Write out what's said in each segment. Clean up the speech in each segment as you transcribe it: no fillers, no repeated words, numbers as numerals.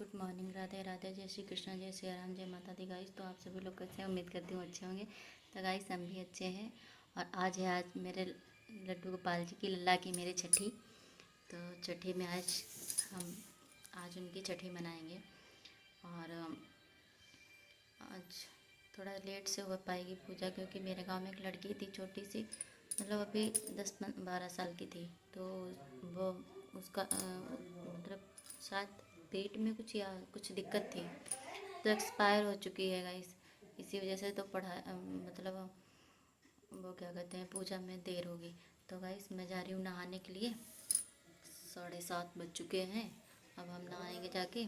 Good morning, Radhe Radhe, जय श्री कृष्ण, जय श्री राम, जय माता दी। गाइस तो आप सभी लोग कैसे हैं? उम्मीद करती हूँ अच्छे होंगे। तो गाइस हम भी अच्छे हैं। और आज मेरे लड्डू गोपाल जी की लल्ला की मेरी छठी। तो छठी में आज उनकी छठी मनाएंगे। और आज थोड़ा लेट से हो पाएगी पूजा, क्योंकि मेरे गांव में एक लड़की थी छोटी सी, मतलब अभी 10-12 साल की थी। तो वो उसका मतलब शायद पेट में कुछ दिक्कत थी, तो एक्सपायर हो चुकी है गाइस। इसी वजह से तो मतलब वो क्या कहते हैं, पूजा में देर होगी। तो गाइस मैं जा रही हूँ नहाने के लिए। 7:30 बज चुके हैं। अब हम नहाएंगे जाके।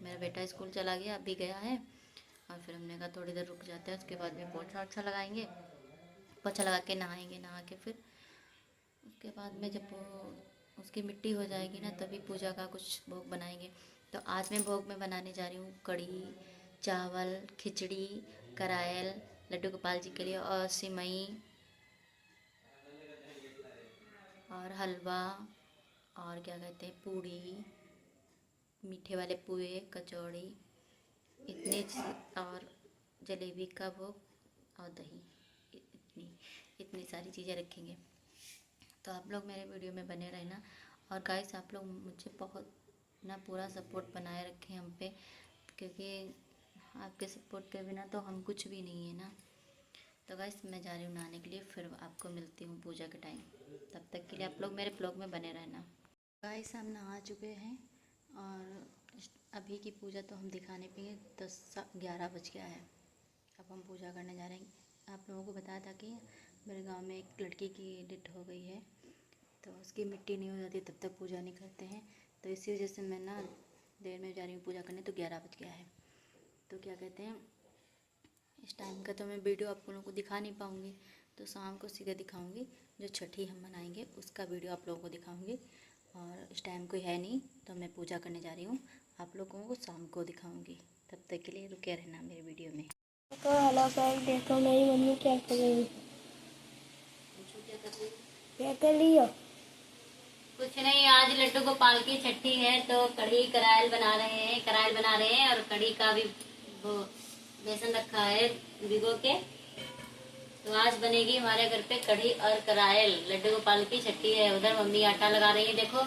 मेरा बेटा स्कूल चला गया, अभी गया है। और फिर हमने कहा थोड़ी देर रुक जाते हैं, उसके बाद में पोछा अच्छा लगाएंगे। पोछा लगा के नहाएंगे। नहा के फिर उसके बाद में जब वो उसकी मिट्टी हो जाएगी ना, तभी पूजा का कुछ भोग बनाएंगे। तो आज मैं भोग में बनाने जा रही हूँ कढ़ी चावल, खिचड़ी, करायल लड्डू गोपाल जी के लिए, और सिमई और हलवा, और क्या कहते हैं, पूड़ी, मीठे वाले पुए, कचौड़ी, और जलेबी का भोग और दही। इतनी सारी चीज़ें रखेंगे। तो आप लोग मेरे वीडियो में बने रहना। और गाइस आप लोग मुझे बहुत ना पूरा सपोर्ट बनाए रखें हम पे, क्योंकि आपके सपोर्ट के बिना तो हम कुछ भी नहीं है ना। तो गाइस मैं जा रही हूँ नहाने के लिए, फिर आपको मिलती हूँ पूजा के टाइम। तब तक के लिए आप लोग मेरे ब्लॉग में बने रहना। गाइस हम नहा चुके हैं, और अभी की पूजा तो हम दिखा नहीं पाएंगे। 10-11 बज गया है। अब हम पूजा करने जा रहे हैं। आप लोगों को बताया था कि मेरे गांव में एक लड़की की डेथ हो गई है, तो उसकी मिट्टी नहीं हो जाती तब तक पूजा नहीं करते हैं। तो इसी वजह से मैं ना देर में जा रही हूँ पूजा करने। तो 11 बज गया है। तो क्या कहते हैं, इस टाइम का तो मैं वीडियो आप लोगों को दिखा नहीं पाऊँगी। तो शाम को सीधे दिखाऊँगी, जो छठी हम मनाएंगे उसका वीडियो आप लोगों को दिखाऊँगी। और इस टाइम कोई है नहीं, तो मैं पूजा करने जा रही हूँ। आप लोगों को शाम को दिखाऊँगी। तब तक के लिए रुके रहना मेरे वीडियो में। तो हेलो फ्रेंड, देखो मेरी मम्मी क्या कर रही है। क्या कर रही हो? कुछ नहीं, आज लड्डू गोपाल की छठी है, तो कढ़ी करायल बना रहे हैं। और कढ़ी का भी वो बेसन रखा है भिगो के। तो आज बनेगी हमारे घर पे कढ़ी और करायल। लड्डू गोपाल की छठी है। उधर मम्मी आटा लगा रही है, देखो।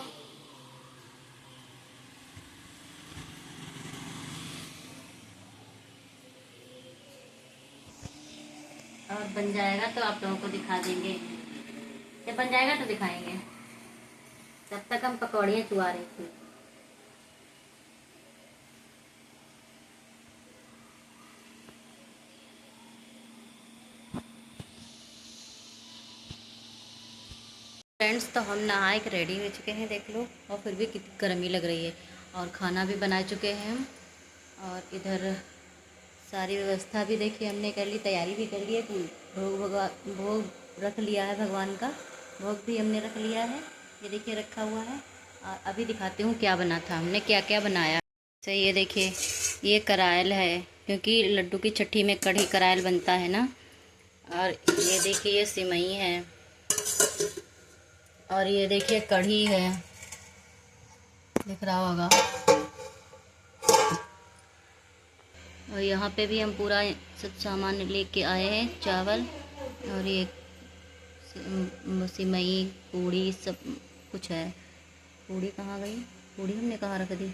और बन जाएगा तो आप लोगों को दिखा देंगे। जब बन जाएगा तो दिखाएंगे। तब तक हम पकौड़ियाँ चुआ रही थी। फ्रेंड्स तो हम नहाए के रेडी हो चुके हैं, देख लो। और फिर भी कितनी गर्मी लग रही है। और खाना भी बना चुके हैं हम। और इधर सारी व्यवस्था भी देखिए हमने कर ली, तैयारी भी कर ली है। भोग रख लिया है, भगवान का भोग भी हमने रख लिया है। ये देखिए रखा हुआ है। और अभी दिखाती हूँ क्या बना था, हमने क्या क्या बनाया। तो ये देखिए, ये करायल है, क्योंकि लड्डू की छठी में कढ़ी करायल बनता है ना। और ये देखिए, ये सिमई है। और ये देखिए कढ़ी है, दिख रहा होगा। और यहाँ पे भी हम पूरा सब सामान लेके आए हैं, चावल और ये सिमई, पूड़ी, सब कुछ है। पूड़ी कहाँ गई? पूड़ी हमने कहाँ रख दी?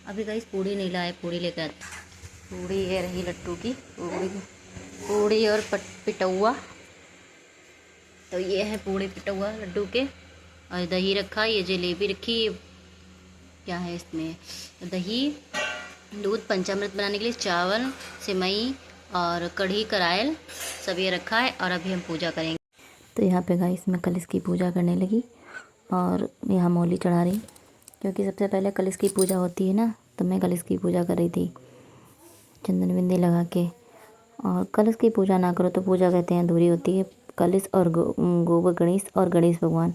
अभी गई पूड़ी नहीं लाए, पूड़ी लेकर आते। पूड़ी ये रही लड्डू की पूड़ी और पिटौआ। तो ये है पूड़ी पिटौआ लड्डू के। और दही रखा, ये जलेबी रखी, ये क्या है इसमें, दही, दूध, पंचामृत बनाने के लिए चावल, सिमई और कढ़ी करायल, सब ये रखा है। और अभी हम पूजा करेंगे। तो यहाँ पे गाइस मैं कलश की पूजा करने लगी, और यहाँ मौली चढ़ा रही, क्योंकि सबसे पहले कलश की पूजा होती है ना। तो मैं कलश की पूजा कर रही थी चंदन बिंदी लगा के। और कलश की पूजा ना करो तो पूजा कहते हैं अधूरी होती है। कलश और गोबर गणेश और गणेश भगवान,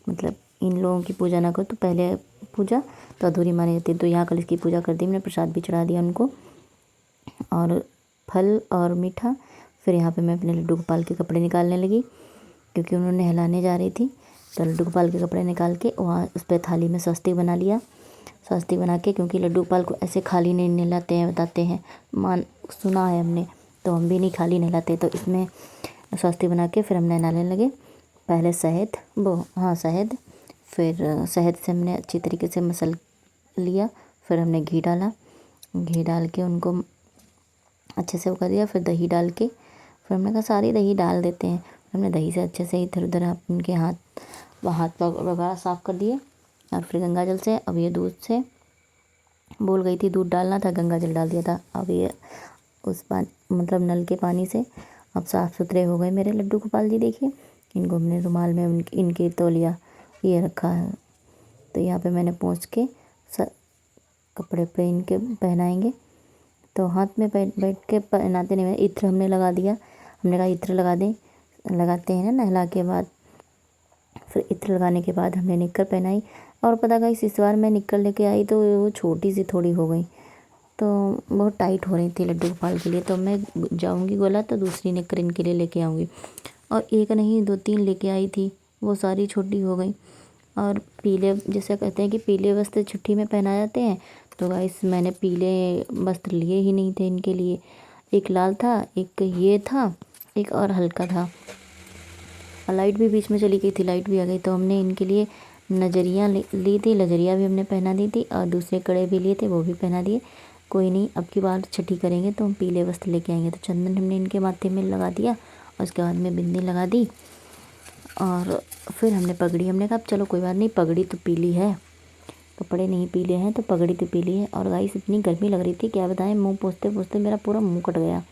मतलब इन लोगों की पूजा ना करो तो पहले पूजा तो अधूरी मानी जाती है। तो यहाँ कलश की पूजा कर दी मैंने, प्रसाद भी चढ़ा दिया उनको, और फल और मीठा। फिर यहाँ पे मैं अपने लड्डू गोपाल के कपड़े निकालने लगी, क्योंकि उन्होंने नहलाने जा रही थी। तो लड्डू गोपाल के कपड़े निकाल के वहाँ उस पर थाली में स्वस्तिक बना लिया। स्वास्तिक बना के, क्योंकि लड्डू गोपाल को ऐसे खाली नहीं नहलाते हैं, बताते हैं, मान सुना है हमने, तो हम भी नहीं खाली नहलाते। तो इसमें स्वास्तिक बना के फिर हम नहलाने लगे। पहले शहद, फिर शहद से हमने अच्छी तरीके से मसल लिया। फिर हमने घी डाल के उनको अच्छे से वो कर दिया। फिर दही डाल के, फिर हमने कहा सारी दही डाल देते हैं। हमने दही से अच्छे से इधर उधर उनके हाथ वगैरह साफ़ कर दिए। और फिर गंगा जल से, अब ये दूध से बोल गई थी दूध डालना था, गंगा जल डाल दिया था। अब ये उस मतलब नल के पानी से अब साफ़ सुथरे हो गए मेरे लड्डू गोपाल जी। देखिए, इनको हमने रुमाल में इनके तौलिया ये रखा है, तो यहाँ पे मैंने पोंछ के कपड़े पे इनके पहनाएंगे। तो हाथ में बैठ के पहनाते नहीं, इत्र हमने लगा दिया। हमने कहा इत्र लगाते हैं ना नहला के बाद। फिर इत्र लगाने के बाद हमने निक्कर पहनाई। और पता गाइस, इस बार मैं निक्कर लेके आई तो वो छोटी सी थोड़ी हो गई, तो बहुत टाइट हो रही थी लड्डू गोपाल के लिए। तो मैं जाऊंगी गोला तो दूसरी निक्कर इनके लिए लेके आऊँगी। और एक नहीं 2-3 लेके आई थी, वो सारी छोटी हो गई। और पीले, जैसे कहते हैं कि पीले वस्त्र छुट्टी में पहना जाते हैं, तो गाइस मैंने पीले वस्त्र लिए ही नहीं थे इनके लिए। एक लाल था, एक ये था, एक और हल्का था। और लाइट भी बीच में चली गई थी, लाइट भी आ गई। तो हमने इनके लिए नजरिया ली थी, लजरिया भी हमने पहना दी थी। और दूसरे कड़े भी लिए थे, वो भी पहना दिए। कोई नहीं, अब की बार छठी करेंगे तो हम पीले वस्त्र लेके आएंगे। तो चंदन हमने इनके माथे में लगा दिया और उसके बाद में बिंदी लगा दी। और फिर हमने पगड़ी, हमने कहा चलो कोई बात नहीं, पगड़ी तो पीली है, कपड़े नहीं पीले हैं तो पगड़ी तो पीली है। और गाइस इतनी गर्मी लग रही थी, क्या बताएं, मुंह पोंछते पोंछते मेरा पूरा मुंह कट गया,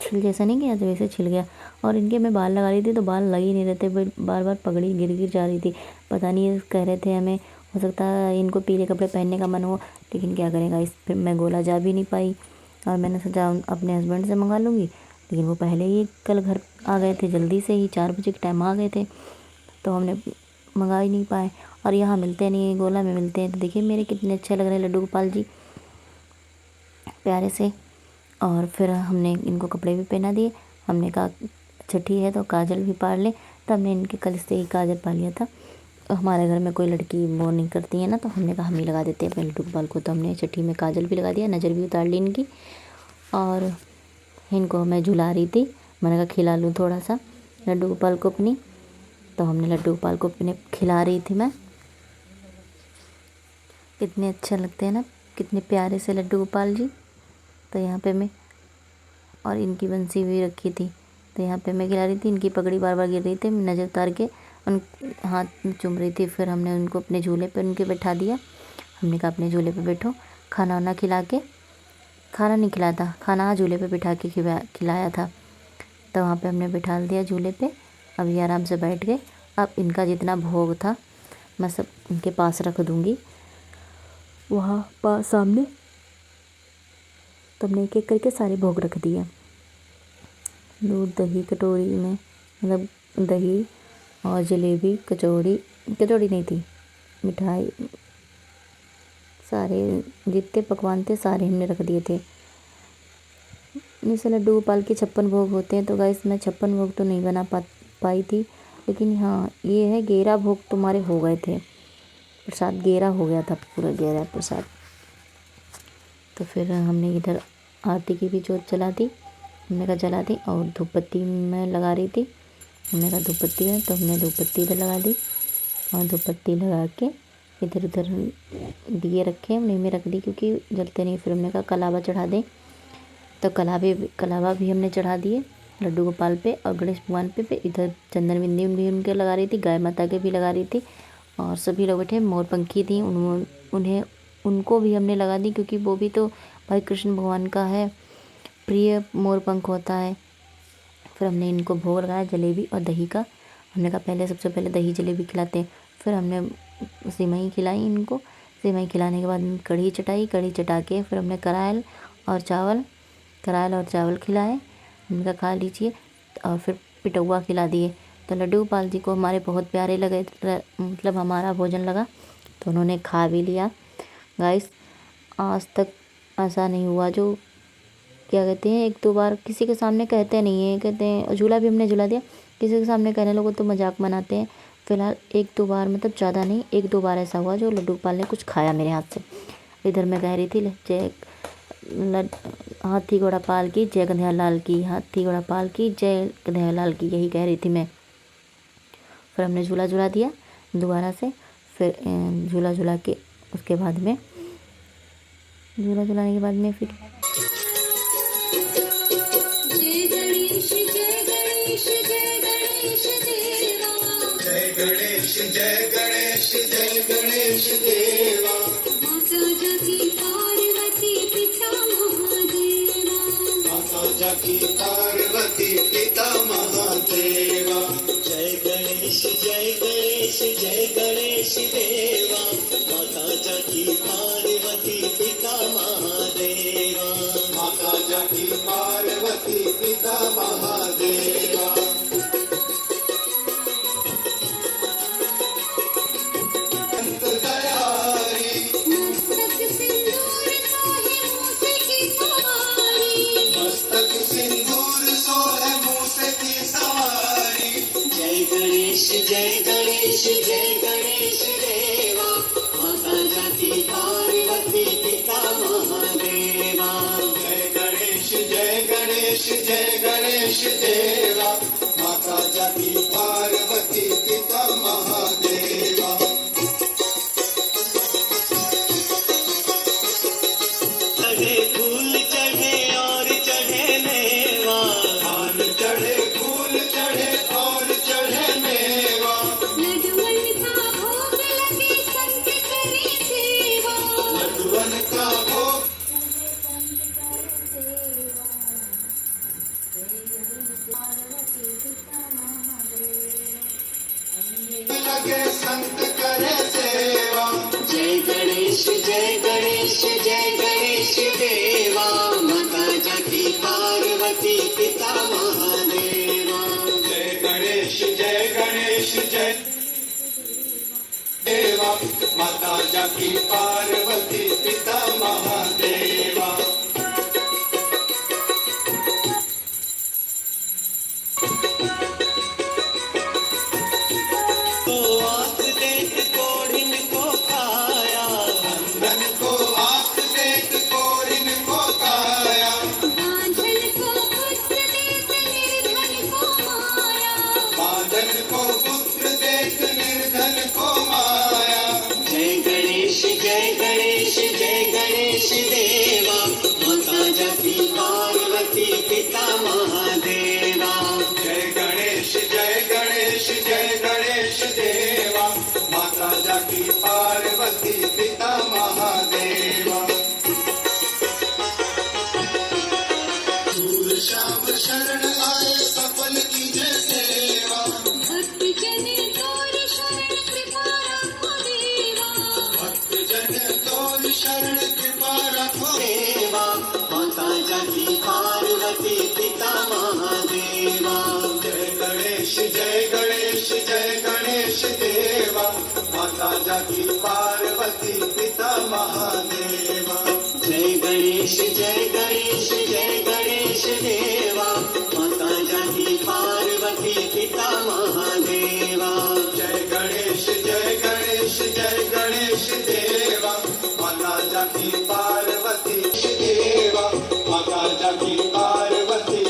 छिल जैसा नहीं गया तो वैसे छिल गया। और इनके मैं बाल लगा रही थी तो बाल लग ही नहीं रहे थे, बार बार पगड़ी गिर जा रही थी। पता नहीं, ये कह रहे थे हमें, हो सकता है इनको पीले कपड़े पहनने का मन हो, लेकिन क्या करेगा इस, फिर मैं गोला जा भी नहीं पाई। और मैंने सोचा अपने हस्बैंड से मंगा लूँगी, लेकिन वो पहले ही कल घर आ गए थे, जल्दी से ही 4 बजे के टाइम आ गए थे, तो हमने मंगा ही नहीं पाए। और यहाँ मिलते नहीं, गोला में मिलते हैं। तो देखिए मेरे कितने अच्छे लग रहे हैं लड्डू गोपाल जी, प्यारे से। और फिर हमने इनको कपड़े भी पहना दिए। हमने कहा छठी है तो काजल भी पार ले, तो हमने इनके कल से ही काजल पा लिया था। तो हमारे घर में कोई लड़की वो नहीं करती है ना, तो हमने कहा हम ही लगा देते हैं अपने लड्डू गोपाल को। तो हमने छठी में काजल भी लगा दिया, नज़र भी उतार ली इनकी। और इनको मैं झुला रही थी, मैंने कहा खिला लूँ थोड़ा सा लड्डू गोपाल को अपनी। तो हमने लड्डू गोपाल को अपने खिला रही थी मैं। कितने अच्छे लगते हैं ना, कितने प्यारे से लड्डू गोपाल जी। तो यहाँ पे मैं, और इनकी बंसी भी रखी थी, तो यहाँ पे मैं खिला रही थी। इनकी पगड़ी बार बार गिर रही थी, मैं नज़र उतार के उन हाथ में चूम रही थी। फिर हमने उनको अपने झूले पे उनके बैठा दिया। हमने कहा अपने झूले पे बैठो, खाना वाना खिला के, खाना नहीं खिलाया था, खाना झूले पे बिठा के खिलाया था। तो वहाँ पे हमने बिठा दिया झूले पे। अब ये आराम से बैठ गए। अब इनका जितना भोग था मैं सब इनके पास रख दूँगी, वहाँ पास सामने। तो हमने एक एक करके सारे भोग रख दिए। दूध दही कटोरी में, मतलब दही और जलेबी, कचौड़ी नहीं थी, मिठाई, सारे जितने पकवान थे सारे हमने रख दिए थे। जैसे लड्डू गोपाल के 56 भोग होते हैं, तो गाइस मैं 56 भोग तो नहीं बना पाई थी, लेकिन हाँ ये है 11 भोग तुम्हारे हो गए थे। प्रसाद 11 हो गया था, पूरा 11 प्रसाद। तो फिर हमने इधर आरती की भी जोत जला दी, हमने कहा जला दी। और धूप बत्ती मैं लगा रही थी, हमने कहा धूप बत्ती है, तो हमने धूप बत्ती इधर लगा दी। और धूप बत्ती लगा के इधर उधर दिए रखे, हमने में रख दी क्योंकि जलते नहीं। फिर हमने कहा कलावा चढ़ा दें, तो कलावा भी हमने चढ़ा दिए लड्डू गोपाल पे और गणेश भगवान पे। इधर चंदन बिंदी भी उनके लगा रही थी, गाय माता के भी लगा रही थी। और सभी लोग बैठे, मोरपंखी थी, उनको भी हमने लगा दी, क्योंकि वो भी तो भाई कृष्ण भगवान का है प्रिय मोरपंख होता है। फिर हमने इनको भोग लगाया जलेबी और दही का। हमने कहा पहले सबसे पहले दही जलेबी खिलाते हैं। फिर हमने सेवई खिलाई इनको। सेवई खिलाने के बाद कढ़ी चटाई, कढ़ी चटा के फिर हमने करायल और चावल खिलाए। हमने कहा खा लीजिए। और फिर पिटौआ खिला दिए। तो लड्डू गोपाल जी को हमारे बहुत प्यारे लगे, मतलब हमारा भोजन लगा, तो उन्होंने खा भी लिया। गाइस आज तक ऐसा नहीं हुआ, जो क्या कहते हैं 1-2 बार किसी के सामने कहते नहीं है, कहते हैं झूला भी हमने झूला दिया, किसी के सामने कहने लोगों तो मजाक बनाते हैं, फ़िलहाल 1-2 बार, मतलब ज़्यादा नहीं, 1-2 बार ऐसा हुआ जो लड्डू गोपाल ने कुछ खाया मेरे हाथ से। इधर मैं कह रही थी जय हाथी घोड़ा पाल की जय कन्हैया लाल की, हाथी घोड़ा पाल की जय कन्हैया लाल की, यही कह रही थी मैं। फिर हमने झूला झूला दिया दोबारा से। फिर झूला झूला के उसके बाद में झूला झुलाने के बाद में फिर जय गणेश जय गणेश जय गणेश देवा, जय गणेश जय गणेश जय गणेश देवा, माता जकी पार्वती पिता महादेवा, माता जकी पार्वती पिता महादेवा। जय गणेश जय गणेश जय गणेश देवा, माता जकी पार्वती पिता महादेवा, माता जकी पार्वती पिता महादेवा। संत दयारी मस्तक सिंदूर सोहे मूसे की सवारी, मस्तक सिंदूर सोहे मूसे की सवारी। जय गणेश जय गणेश जय गणेश देवा, माता जकी पार्वती पिता महादेवा। जय गणेश जय गणेश जय गणेश देवा, माता जकी पार्वती पिता महादेवा। चढ़े फूल चढ़े और चढ़े मेवा, धान चढ़े फूल चढ़े और चढ़े मेवा। लड्डुअन का भोग लगे संत करे सेवा, लड्डुअन का भोग लगे संत करे सेवा। जय गणेश जय गणेश जय गणेश देवा, माता जकी पार्वती पिता महादेवा। जय गणेश जय गणेश जय देवा, माता जकी पार्वती पिता महादेवा। को आँख देख कोढ़िन को खाया, अंधन को आँख देख कोढ़िन को खाया। बांझल को पुत्र देख निर्धन को माया, बांधन को पुत्र देख निर्धन को माया। जय गणेश जय गणेश जय गणेश देवा, माता जकी पार्वती पिता महादेवा। जय गणेश जय गणेश जय गणेश देवा, माता जकी पार्वती पिता महादेवा। सूर श्याम शरण आए सफल कीजे सेवा, भक्त जन तोर शरण कृपा रखो देवा, भक्त जन तोर शरण कृपा रखो देवा, माता जकी पार्वती पिता महादेवा। जय गणेश जय गणेश जय गणेश देवा, माता जकी पार्वती पिता महादेवा। जय गणेश जय गणेश जय गणेश देवा, माता जकी पार्वती पिता महादेवा। जय गणेश जय गणेश जय गणेश देवा, माता जकी पार्वती देवा, माता जकी पार्वती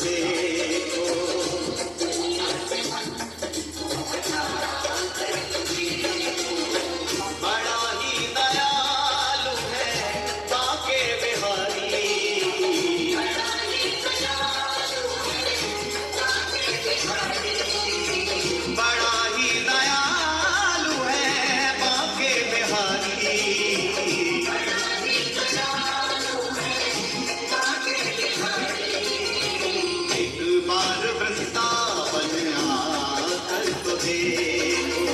देखो। बड़ा ही दयालु है बांके बिहारी। बड़ा ही दयालु है बांके बिहारी। एक बार वृंदावन आकर तो देखो।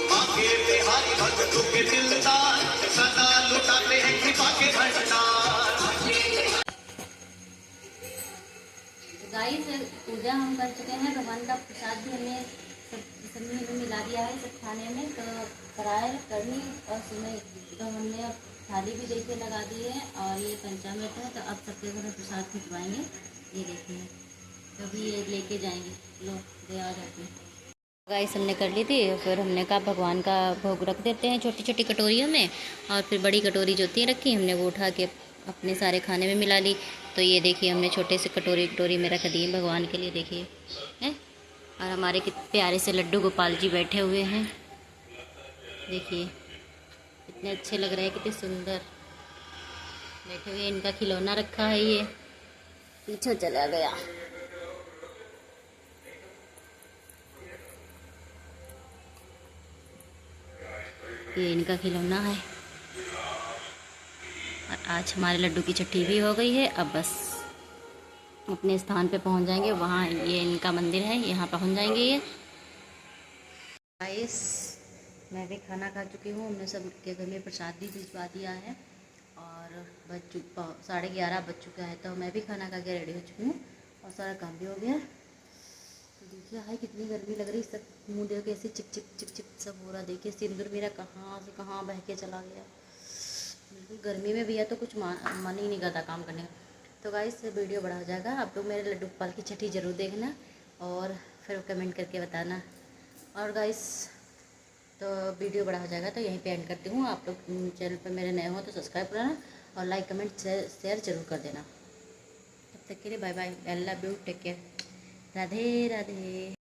बांके बिहारी भक्तों के दिलदार, सदा लुटाते हैं कृपा के भंडार। गाइस पूजा हम कर चुके हैं, भगवान का प्रसाद भी हमने सब में मिला दिया है सब खाने में। तो कराए कढ़ी और सिमई तो हमने अब थाली भी देखिए लगा दी है, और ये पंचामृत है। तो अब सबके घर में प्रसाद खिंचवाएंगे। ये देखिए तो अभी ये लेके जाएंगे। लो दे आ जाते गाइस हमने कर ली थी। फिर हमने कहा भगवान का भोग रख देते हैं छोटी छोटी कटोरियों में, और फिर बड़ी कटोरी जो थी रखी हमने वो उठा के अपने सारे खाने में मिला ली। तो ये देखिए हमने छोटे से कटोरी में रख दिए भगवान के लिए, देखिए हैं। और हमारे कितने प्यारे से लड्डू गोपाल जी बैठे हुए हैं, देखिए इतने अच्छे लग रहे हैं, कितने सुंदर बैठे हुए। इनका खिलौना रखा है, ये पीछे चला गया। ये इनका खिलौना है। और आज हमारे लड्डू की छठी भी हो गई है। अब बस अपने स्थान पे पहुंच जाएंगे, वहाँ ये इनका मंदिर है, यहाँ पहुंच जाएंगे ये। गाइस मैं भी खाना खा चुकी हूँ, हमने सब के घर में प्रसाद भी भिजवा दिया है, और 11:30 बज चुका है। तो मैं भी खाना खा के रेडी हो चुकी हूँ और सारा काम भी हो गया। तो देखिए हाय कितनी गर्मी लग रही, सब मुँह देखो कैसे चिप चिप चिप चिप सब हो रहा। देखिए सिंदूर मेरा कहाँ से कहाँ बह के चला गया। बिल्कुल गर्मी में भी है तो कुछ मन ही नहीं करता काम करने का। तो गाइस वीडियो बड़ा हो जाएगा, आप लोग मेरे लड्डू गोपाल की छठी ज़रूर देखना और फिर कमेंट करके बताना। और गाइस तो वीडियो बड़ा हो जाएगा तो यहीं पे एंड करती हूँ। आप लोग चैनल पर मेरे नए हो तो सब्सक्राइब करना और लाइक कमेंट शेयर जरूर कर देना। तब तक के लिए bye bye, I love you, take care, Radhe Radhe.